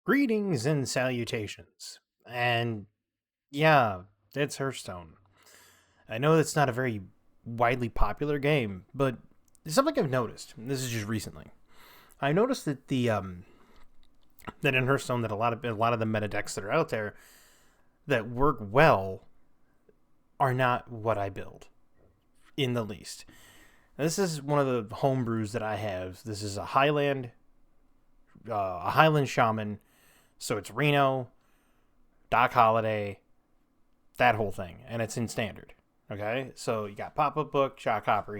Greetings and salutations. And yeah, it's Hearthstone. I know that's not a very widely popular game, but it's something I've noticed. This is just recently. I noticed that that in Hearthstone that a lot of the meta decks that are out there that work well are not what I build in the least. Now, this is one of the homebrews that I have. This is a Highland Shaman. So it's Reno, Doc Holiday, that whole thing, and it's in standard. Okay, so you got pop up book, shock hopper.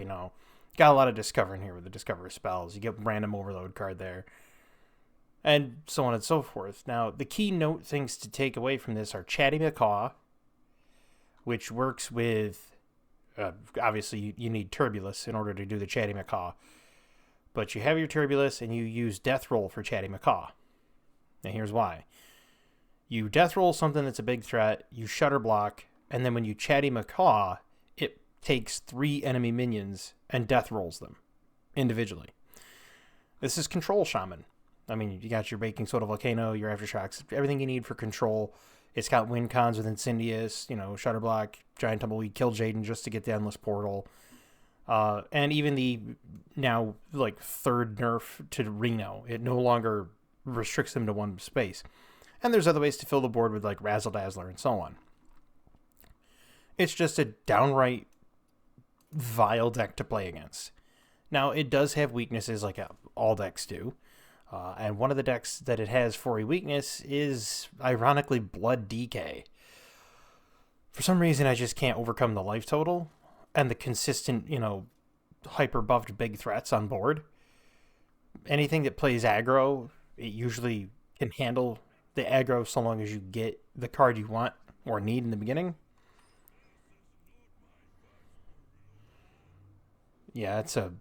Got a lot of discovering here with the discover spells. You get random overload card there, and so on and so forth. Now the keynote things to take away from this are Chatty Macaw, which works with obviously you need Turbulus in order to do the Chatty Macaw, but you have your Turbulus and you use Death Roll for Chatty Macaw. Now here's why: you death roll something that's a big threat, you shutter block, and then when you Chatty Macaw, it takes 3 enemy minions and death rolls them individually. This is Control Shaman. I mean, you got your Baking Soda Volcano, your Aftershocks, everything you need for control. It's got win cons with Incendious, Shutter Block, Giant Tumbleweed, Kill Jaden just to get the Endless Portal. And even the now like third nerf to Reno, it no longer restricts them to one space. And there's other ways to fill the board with like Razzle Dazzler and so on. It's just a downright vile deck to play against. Now, it does have weaknesses like all decks do. And one of the decks that it has for a weakness is, ironically, Blood DK. For some reason, I just can't overcome the life total and the consistent, hyper buffed big threats on board. Anything that plays aggro, it usually can handle the aggro so long as you get the card you want or need in the beginning. Yeah, it's a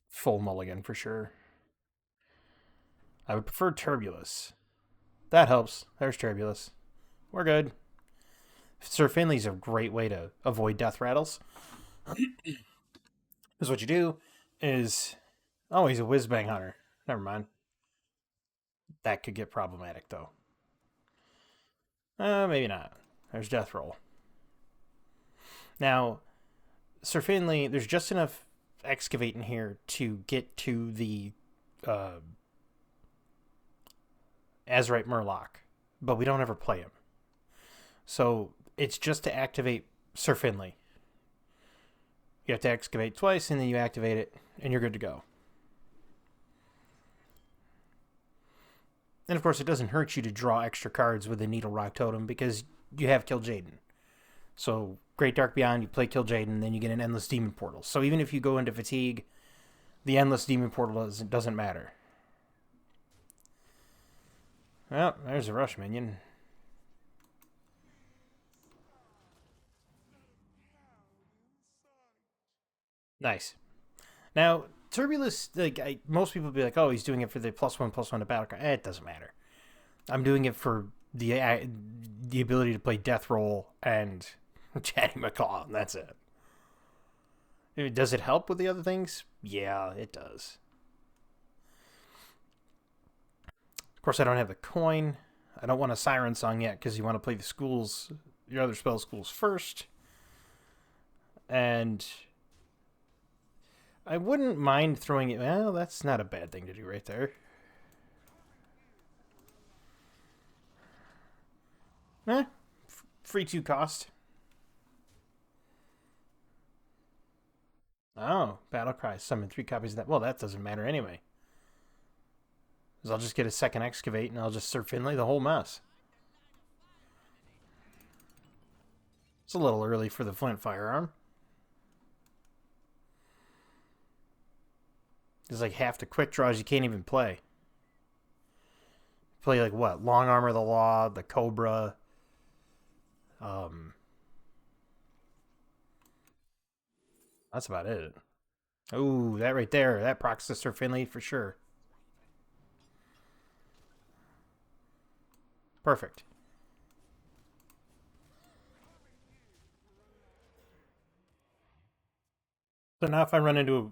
full mulligan for sure. I would prefer Turbulus. That helps. There's Turbulus. We're good. Sir Finley's a great way to avoid death rattles. Because what you do is. Oh, he's a whiz bang hunter. Never mind. That could get problematic, though. Maybe not. There's Death Roll. Now, Sir Finley, there's just enough excavate in here to get to the uh, Azurite Murloc, but we don't ever play him. So it's just to activate Sir Finley. You have to excavate twice, and then you activate it, and you're good to go. And of course, it doesn't hurt you to draw extra cards with the Needle Rock Totem because you have Kill Jaden. So Great Dark Beyond, you play Kill Jaden, and then you get an Endless Demon Portal. So even if you go into Fatigue, the Endless Demon Portal doesn't matter. Well, there's a Rush minion. Nice. Now, Turbulus, most people be like, oh, he's doing it for the +1/+1 to battle card. It doesn't matter. I'm doing it for the ability to play Death Roll and Chatty Macaw, and that's it. Does it help with the other things? Yeah, it does. Of course, I don't have the coin. I don't want a Siren Song yet because you want to play your other spell schools first. And I wouldn't mind throwing it. Well, that's not a bad thing to do right there. Eh, free 2 cost. Oh, Battle Cry. Summon 3 copies of that. Well, that doesn't matter anyway. Because I'll just get a second Excavate and I'll just Sir Finley the whole mess. It's a little early for the Flint Firearm. There's like half the quick draws you can't even play. Play like what? Long Armor of the Law, the Cobra. Um, that's about it. Ooh, that right there. That procs to Sir Finley for sure. Perfect. So now if I run into,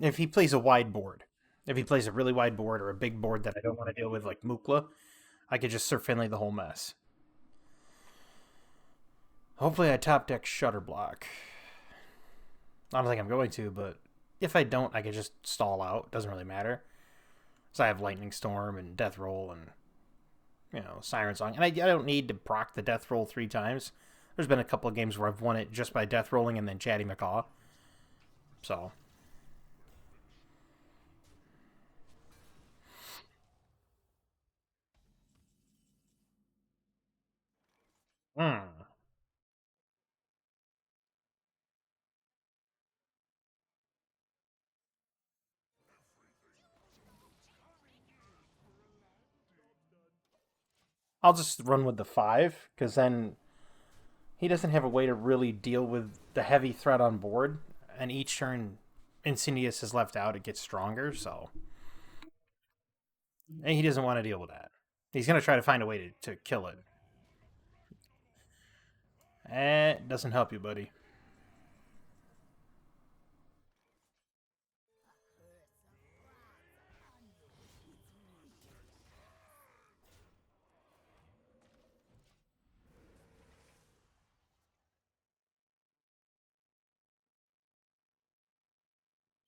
if he plays a wide board, If he plays a really wide board or a big board that I don't want to deal with, like Mukla, I could just Sir Finley the whole mess. Hopefully, I top deck Shutter Block. I don't think I'm going to, but if I don't, I can just stall out. Doesn't really matter. So I have Lightning Storm and Death Roll and Siren Song, and I don't need to proc the Death Roll 3 times. There's been a couple of games where I've won it just by Death Rolling and then Chatty Macaw. So, hmm. I'll just run with the 5 because then he doesn't have a way to really deal with the heavy threat on board, and each turn Insidious is left out, it gets stronger. So, and he doesn't want to deal with that. He's gonna try to find a way to kill it. It doesn't help you, buddy.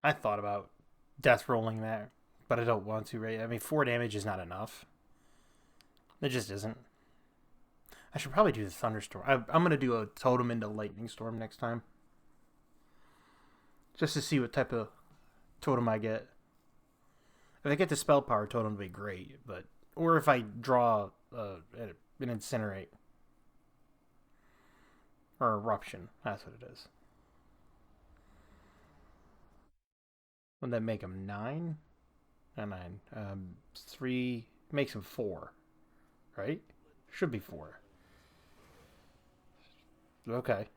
I thought about death rolling that, but I don't want to. Right? I mean, 4 damage is not enough. It just isn't. I should probably do the thunderstorm. I'm gonna do a totem into lightning storm next time, just to see what type of totem I get. If I get the spell power totem, would be great. But or if I draw an incinerate or eruption, that's what it is. Would that make him 9? Not 9. 3 makes him 4, right? Should be 4. Okay.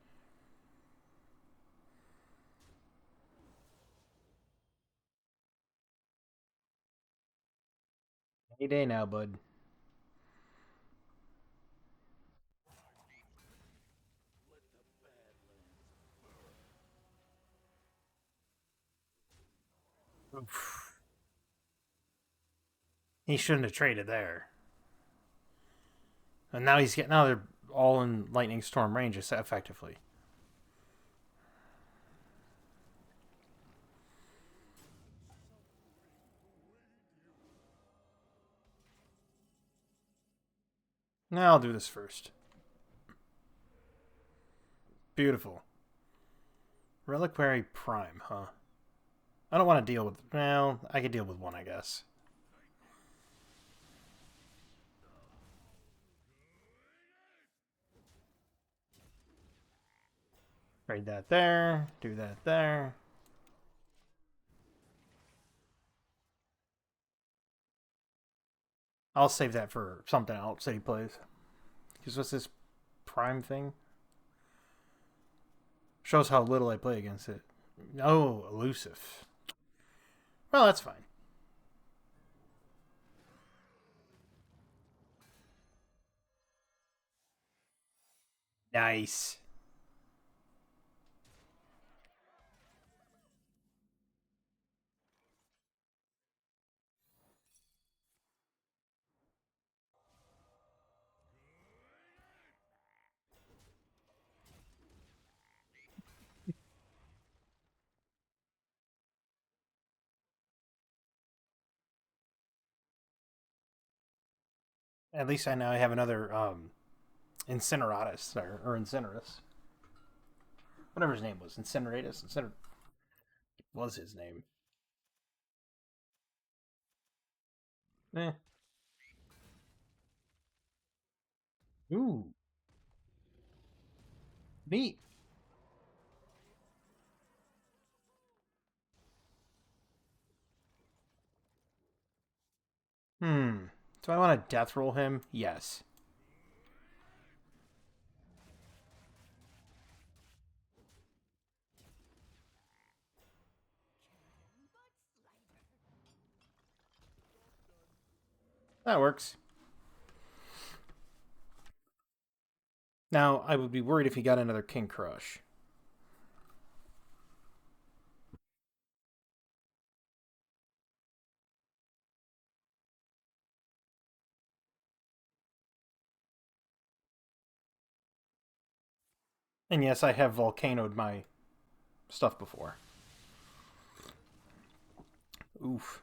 Any day now, bud. Oof. He shouldn't have traded there. And now he's getting. Now they're all in lightning storm range effectively. Now I'll do this first. Beautiful. Reliquary Prime, huh? I don't want to deal with. Well, I could deal with one, I guess. Trade that there. Do that there. I'll save that for something else that he plays. Because what's this Prime thing? Shows how little I play against it. Oh, elusive. Well, that's fine. Nice. At least I know I have another Incineratus or Incinerus. Whatever his name was. Incineratus? Was his name. Eh. Ooh. Neat. Hmm. Do I want to death roll him? Yes. That works. Now, I would be worried if he got another King Crush. And yes, I have volcanoed my stuff before. Oof.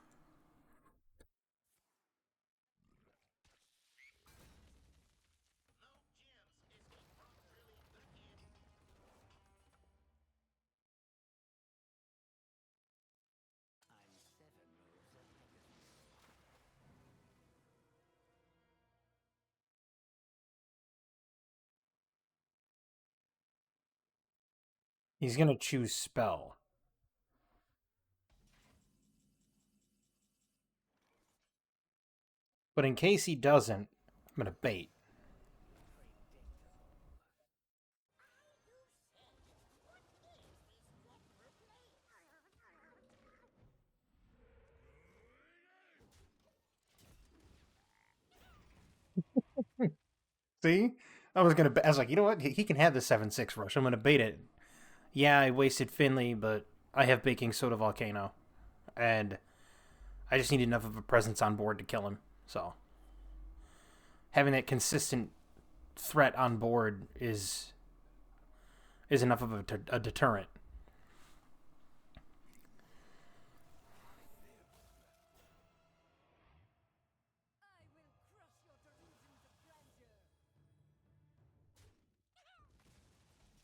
He's gonna choose spell. But in case he doesn't, I'm gonna bait. See? I was like, you know what? He can have the 7/6 rush. I'm gonna bait it. Yeah, I wasted Finley, but I have baking soda volcano. And I just need enough of a presence on board to kill him. So having that consistent threat on board is enough of a deterrent.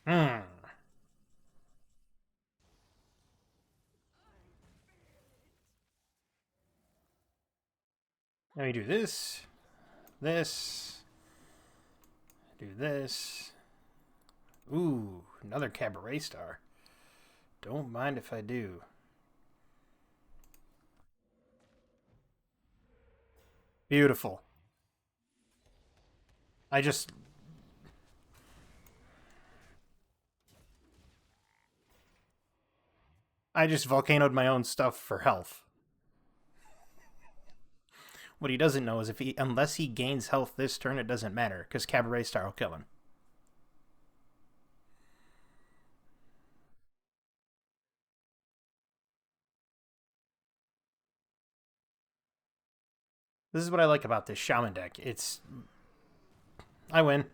Hmm. Let me do this, this, do this. Ooh, another cabaret star. Don't mind if I do. Beautiful. I just I just volcanoed my own stuff for health. What he doesn't know is if he unless he gains health this turn, it doesn't matter because Cabaret Star will kill him. This is what I like about this Shaman deck. It's I win.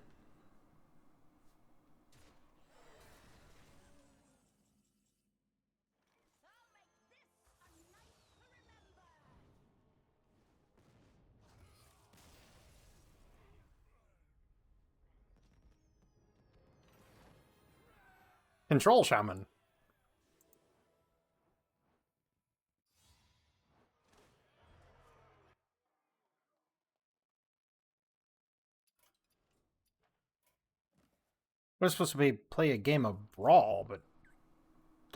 Control Shaman. We're supposed to be play a game of Brawl, but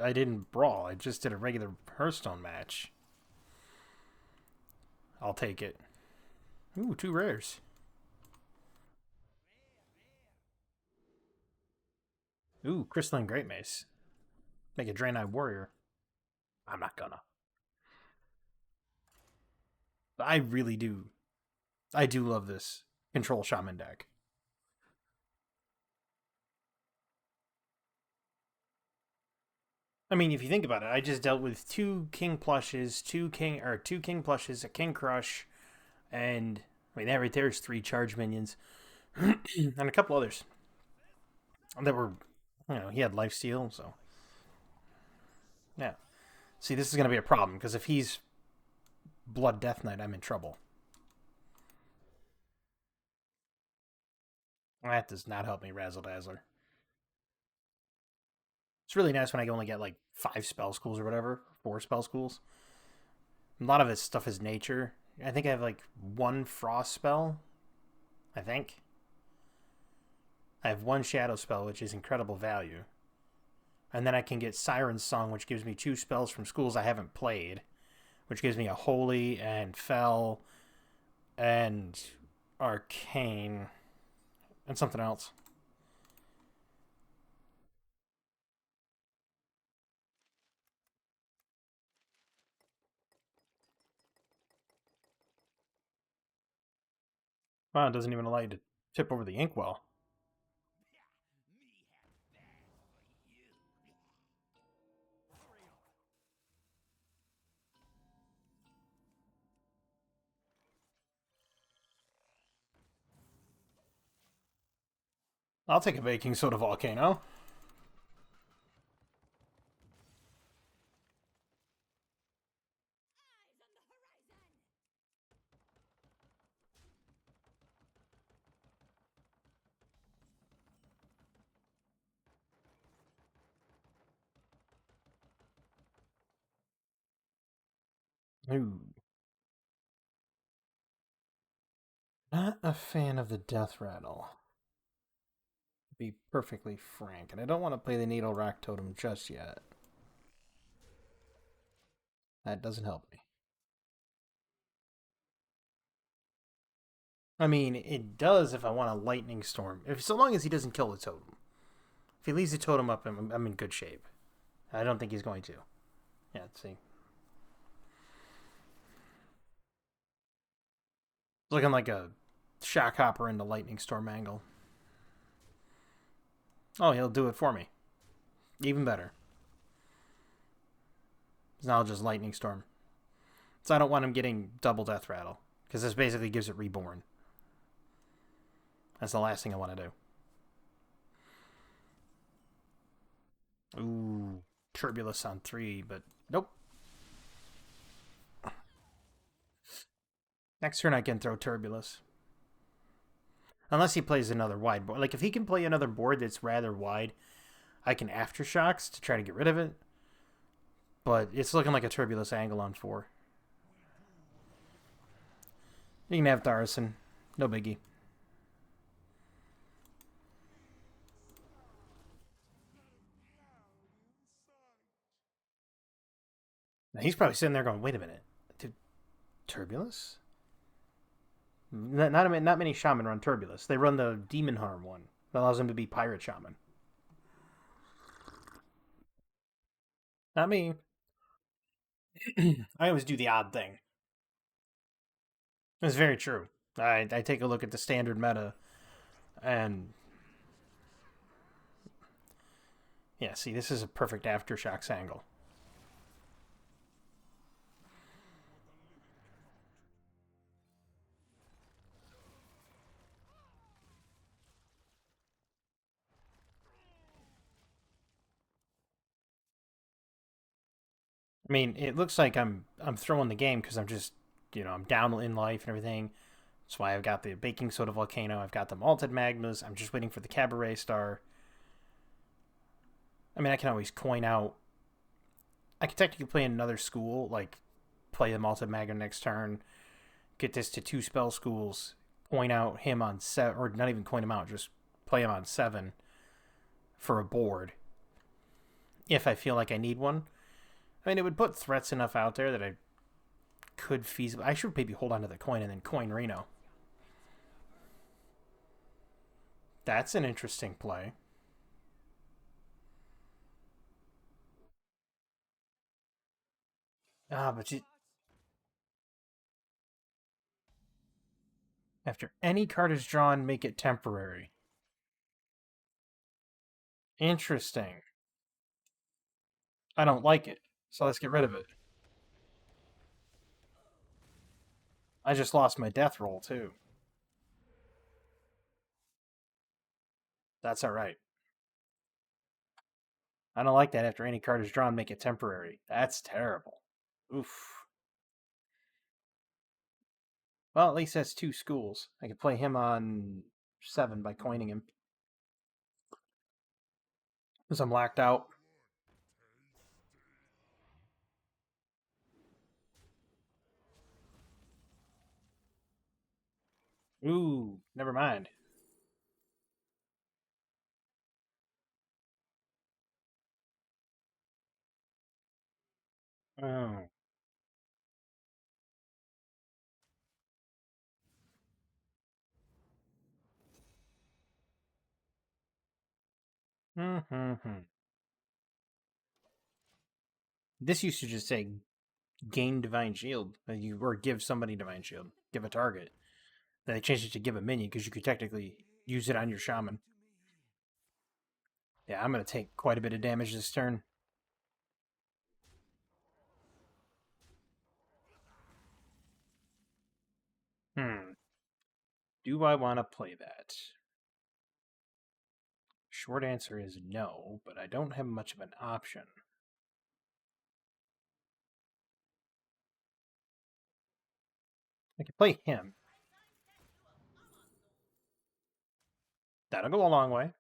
I didn't brawl. I just did a regular Hearthstone match. I'll take it. Ooh, two rares. Ooh, Crystalline Great Mace. Make a Draenei Warrior. I'm not gonna. But I really do. I do love this Control Shaman deck. I mean, if you think about it, I just dealt with two king plushes, two king plushes, a king crush, and I mean that right there is three charge minions, and a couple others that were, he had life steal, so yeah. See, this is gonna be a problem because if he's Blood Death Knight, I'm in trouble. That does not help me, Razzle Dazzler. It's really nice when I only get like 5 spell schools or whatever, 4 spell schools. A lot of this stuff is nature. I think I have like one frost spell. I think I have one shadow spell, which is incredible value. And then I can get Siren's Song, which gives me 2 spells from schools I haven't played, which gives me a Holy and Fell and Arcane and something else. Wow, it doesn't even allow you to tip over the inkwell. I'll take a baking soda volcano. Ooh. Not a fan of the death rattle, to be perfectly frank, and I don't want to play the needle rock totem just yet. That doesn't help me. I mean, it does if I want a lightning storm. If so long as he doesn't kill the totem. If he leaves the totem up, I'm in good shape. I don't think he's going to. Yeah, let's see. It's looking like a shock hopper into lightning storm angle. Oh, he'll do it for me. Even better. Now just lightning storm. So I don't want him getting double death rattle because this basically gives it reborn. That's the last thing I want to do. Ooh, Turbulus on 3, but nope. Next turn I can throw Turbulus. Unless he plays another wide board. Like if he can play another board that's rather wide, I can Aftershocks to try to get rid of it. But it's looking like a Turbulus angle on 4. You can have Darison. No biggie. Now he's probably sitting there going, wait a minute. Turbulus? Not many Shaman run Turbulus. They run the Demon Harm one. That allows them to be Pirate Shaman. Not me. I always do the odd thing. It's very true. I take a look at the standard meta, and yeah, see, this is a perfect Aftershocks angle. I mean, it looks like I'm throwing the game because I'm just I'm down in life and everything. That's why I've got the baking soda volcano. I've got the malted magmas. I'm just waiting for the cabaret star. I mean, I can always coin out. I can technically play another school, like play the malted magma next turn, get this to 2 spell schools, coin out him on 7, or not even coin him out, just play him on 7 for a board if I feel like I need one. I mean, it would put threats enough out there that I could feasibly. I should maybe hold on to the coin and then coin Reno. That's an interesting play. But after any card is drawn, make it temporary. Interesting. I don't like it, so let's get rid of it. I just lost my death roll, too. That's alright. I don't like that after any card is drawn, make it temporary. That's terrible. Oof. Well, at least that's 2 schools. I can play him on 7 by coining him. Because I'm locked out. Ooh, never mind. Oh. Mm-hmm. This used to just say gain Divine Shield, or give somebody Divine Shield, give a target. Then they changed it to give a minion because you could technically use it on your Shaman. Yeah, I'm going to take quite a bit of damage this turn. Hmm. Do I want to play that? Short answer is no, but I don't have much of an option. I can play him. That'll go a long way.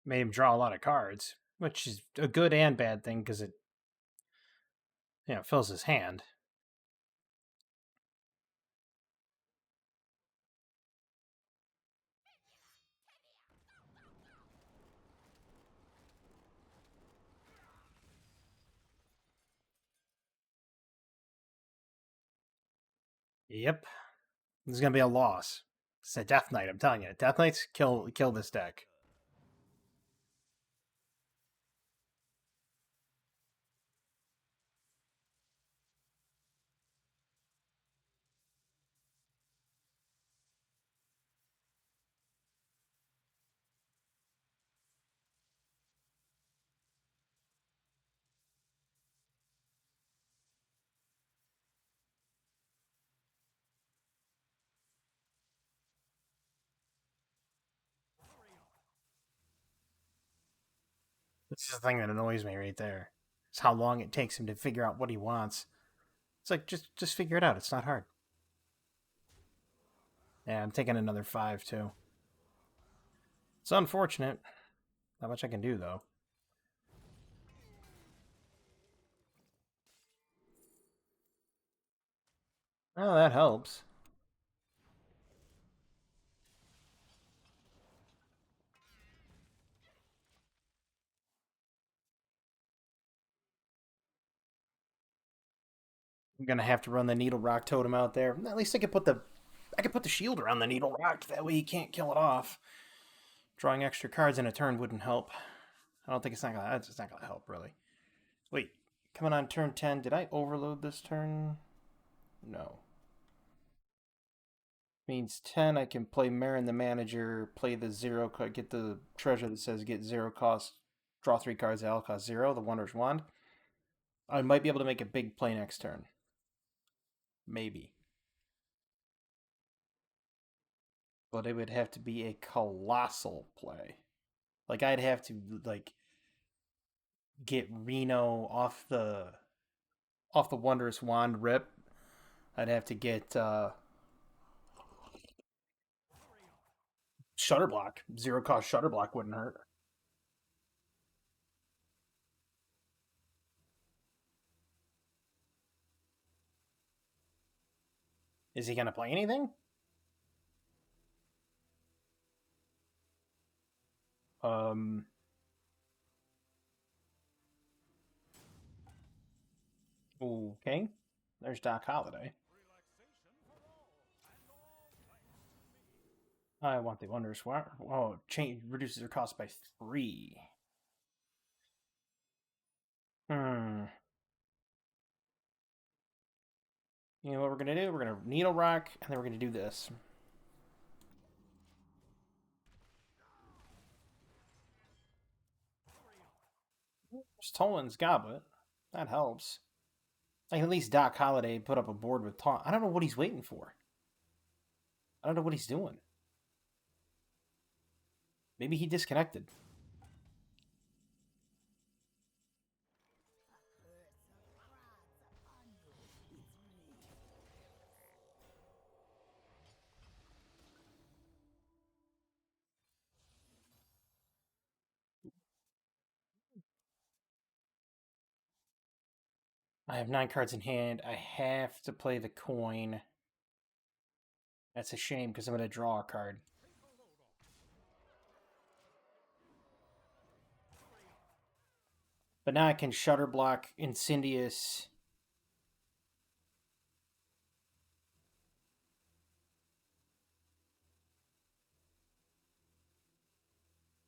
Made him draw a lot of cards, which is a good and bad thing because it, fills his hand. Yep, this is gonna be a loss. It's a Death Knight. I'm telling you, Death Knights kill this deck. This is the thing that annoys me right there. It's how long it takes him to figure out what he wants. It's like just figure it out. It's not hard. Yeah, I'm taking another 5 too. It's unfortunate. Not much I can do though. Oh, that helps. I'm gonna have to run the Needle Rock Totem out there. At least I could put the shield around the Needle Rock. That way he can't kill it off. Drawing extra cards in a turn wouldn't help. I don't think it's not gonna help really. Wait, coming on turn 10. Did I overload this turn? No. Means 10. I can play Marin the Manager, play the zero card, get the treasure that says get zero cost, draw 3 cards at all cost 0. The Wondrous Wand. I might be able to make a big play next turn. Maybe. But it would have to be a colossal play. Like I'd have to get Reno off the Wondrous Wand rip. I'd have to get Shutter Block. Zero cost Shutter Block wouldn't hurt. Is he gonna play anything? Um okay. There's Doc Holliday. I want the Wondrous Wand. Oh, change reduces their cost by 3. Hmm. You know what we're gonna do? We're gonna Needle Rock, and then we're gonna do this. Tolan's Goblet. That helps. Like at least Doc Holliday put up a board with taunt. I don't know what he's waiting for. I don't know what he's doing. Maybe he disconnected. I have 9 cards in hand. I have to play the coin. That's a shame because I'm going to draw a card. But now I can Shutter Block Incendious.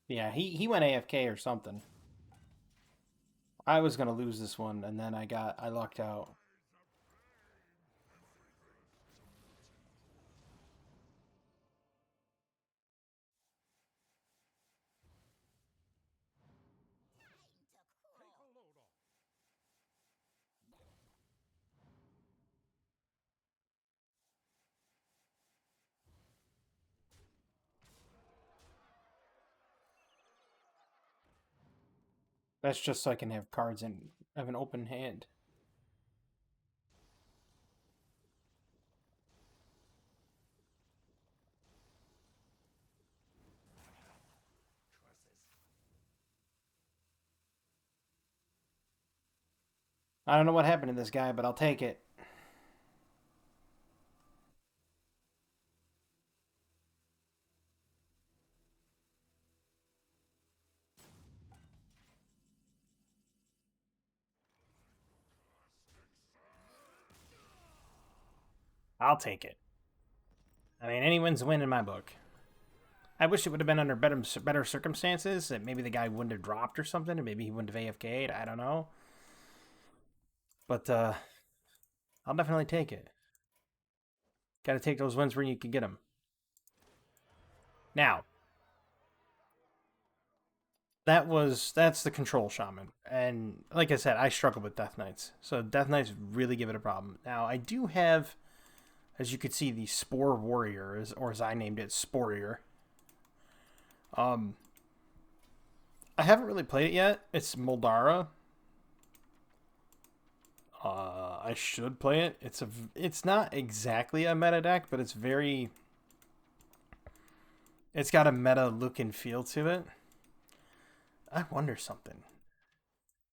Yeah, he went AFK or something. I was gonna lose this one, and then I lucked out. That's just so I can have cards and have an open hand. I don't know what happened to this guy, but I'll take it. I'll take it. I mean, any win's a win in my book. I wish it would have been under better circumstances. That maybe the guy wouldn't have dropped or something, and maybe he wouldn't have AFK'd. I don't know, but I'll definitely take it. Got to take those wins where you can get them. Now, that's the control shaman, and like I said, I struggle with Death Knights, so Death Knights really give it a problem. Now, I do have, as you could see, the Spore Warrior, or as I named it, Sporier. Um, I haven't really played it yet. It's Moldara. I should play it. It's not exactly a meta deck, but it's got a meta look and feel to it. I wonder something.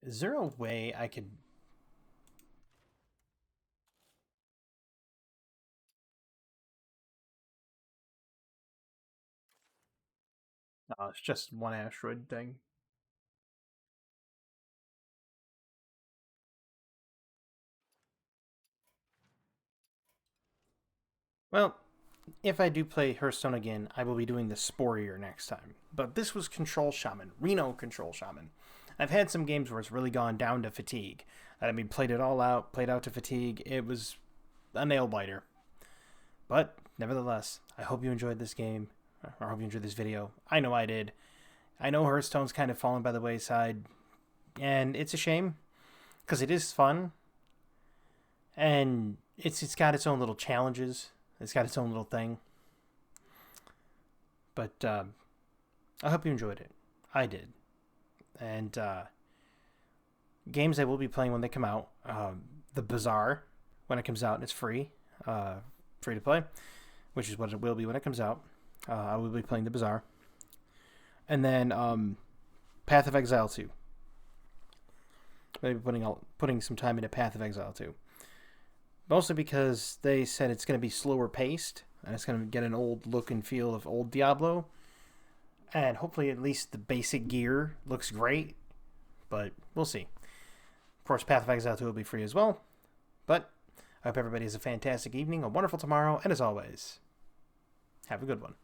Is there a way I could? No, it's just one asteroid thing. Well, if I do play Hearthstone again, I will be doing the Sporier next time. But this was Control Shaman, Reno Control Shaman. I've had some games where it's really gone down to fatigue. I mean, played it all out, played out to fatigue. It was a nail biter. But nevertheless, I hope you enjoyed this game, or I hope you enjoyed this video. I know I did. I know Hearthstone's kind of fallen by the wayside, and it's a shame because it is fun, and it's got its own little challenges. It's got its own little thing. But I hope you enjoyed it. I did. And games I will be playing when they come out. The Bazaar, when it comes out, and it's free. Free to play, which is what it will be when it comes out. I will be playing the Bazaar. And then Path of Exile 2. Maybe putting some time into Path of Exile 2. Mostly because they said it's going to be slower paced, and it's going to get an old look and feel of old Diablo. And hopefully at least the basic gear looks great, but we'll see. Of course, Path of Exile 2 will be free as well. But I hope everybody has a fantastic evening, a wonderful tomorrow, and as always, have a good one.